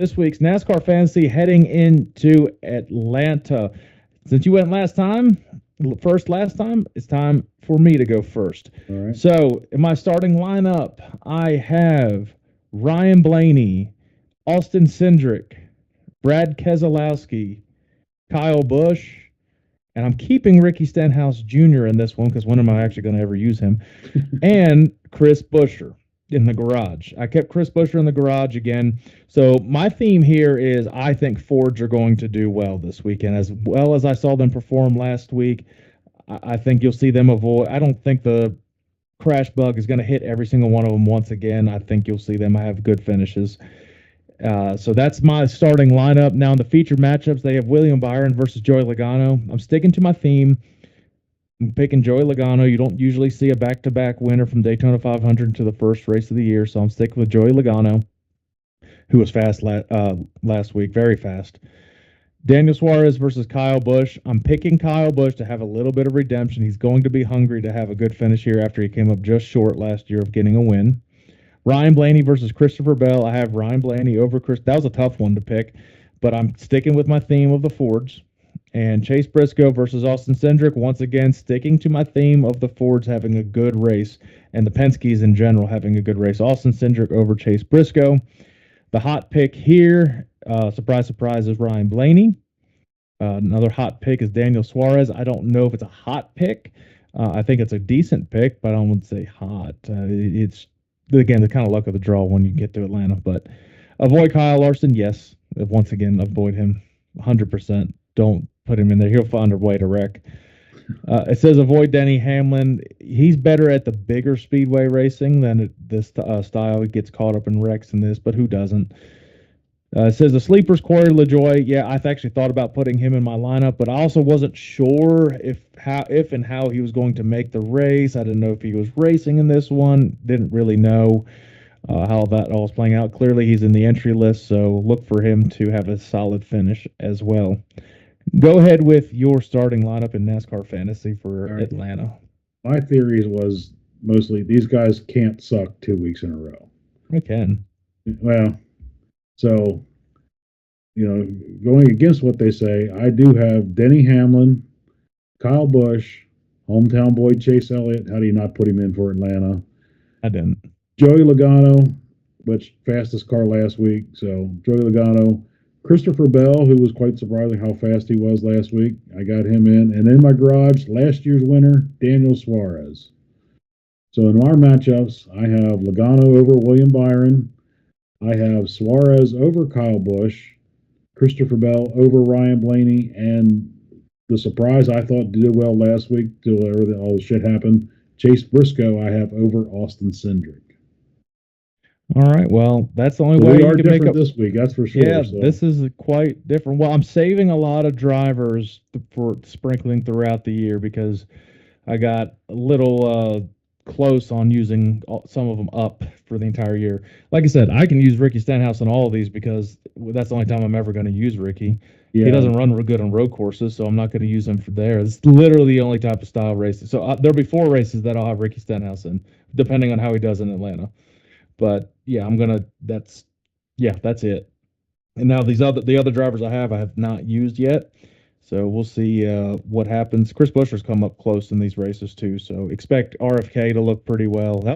This week's NASCAR Fantasy heading into Atlanta. Since you went last time, it's time for me to go first. All right. So, in my starting lineup, I have Ryan Blaney, Austin Cindric, Brad Keselowski, Kyle Busch, and I'm keeping Ricky Stenhouse Jr. in this one because when am I actually going to ever use him? And Chris Buescher in the garage. I kept Chris Buescher in the garage again. So my theme here is I think Fords are going to do well this weekend, as well as I saw them perform last week. I think you'll see them avoid. I don't think the crash bug is going to hit every single one of them once again. I think you'll see them have good finishes. So that's my starting lineup. Now in the featured matchups, they have William Byron versus Joey Logano. I'm sticking to my theme. I'm picking Joey Logano. You don't usually see a back-to-back winner from Daytona 500 to the first race of the year, so I'm sticking with Joey Logano, who was fast last week, very fast. Daniel Suarez versus Kyle Busch. I'm picking Kyle Busch to have a little bit of redemption. He's going to be hungry to have a good finish here after he came up just short last year of getting a win. Ryan Blaney versus Christopher Bell. I have Ryan Blaney over Chris. That was a tough one to pick, but I'm sticking with my theme of the Fords. And Chase Briscoe versus Austin Cindric. Once again, sticking to my theme of the Fords having a good race and the Penske's in general having a good race. Austin Cindric over Chase Briscoe. The hot pick here, surprise, surprise, is Ryan Blaney. Another hot pick is Daniel Suarez. I don't know if it's a hot pick. I think it's a decent pick, but I wouldn't say hot. It's, again, the kind of luck of the draw when you get to Atlanta. But avoid Kyle Larson, yes. Once again, avoid him 100%. Don't put him in there. He'll find a way to wreck. It says avoid Denny Hamlin. He's better at the bigger speedway racing than this style. He gets caught up in wrecks in this, but who doesn't? It says the sleepers, Corey LaJoie. Yeah, I've actually thought about putting him in my lineup, but I also wasn't sure if and how he was going to make the race. I didn't know if he was racing in this one. Didn't really know how that all was playing out. Clearly, he's in the entry list, so look for him to have a solid finish as well. Go ahead with your starting lineup in NASCAR Fantasy for All right. Atlanta. My theories was mostly these guys can't suck 2 weeks in a row. I can. Well, so going against what they say, I do have Denny Hamlin, Kyle Busch, hometown boy Chase Elliott. How do you not put him in for Atlanta? I didn't. Joey Logano, which fastest car last week. So Joey Logano, Christopher Bell, who was quite surprising how fast he was last week. I got him in. And in my garage, last year's winner, Daniel Suarez. So in our matchups, I have Logano over William Byron. I have Suarez over Kyle Busch, Christopher Bell over Ryan Blaney, and the surprise I thought did well last week till all the shit happened. Chase Briscoe I have over Austin Cindric. All right. Well, that's the only So way we you are can make different up. this week, that's for sure. Yeah, So this is quite different. Well, I'm saving a lot of drivers for sprinkling throughout the year because I got a little close on using some of them up for the entire year. Like I said, I can use Ricky Stenhouse on all of these because that's the only time I'm ever going to use Ricky. He yeah, doesn't run real good on road courses, so I'm not going to use him for there. It's literally the only type of style races. So there'll be 4 races that I'll have Ricky Stenhouse in, depending on how he does in Atlanta. But yeah, that's it. And now the other drivers I have not used yet. So we'll see what happens. Chris Buescher's come up close in these races too, so expect RFK to look pretty well.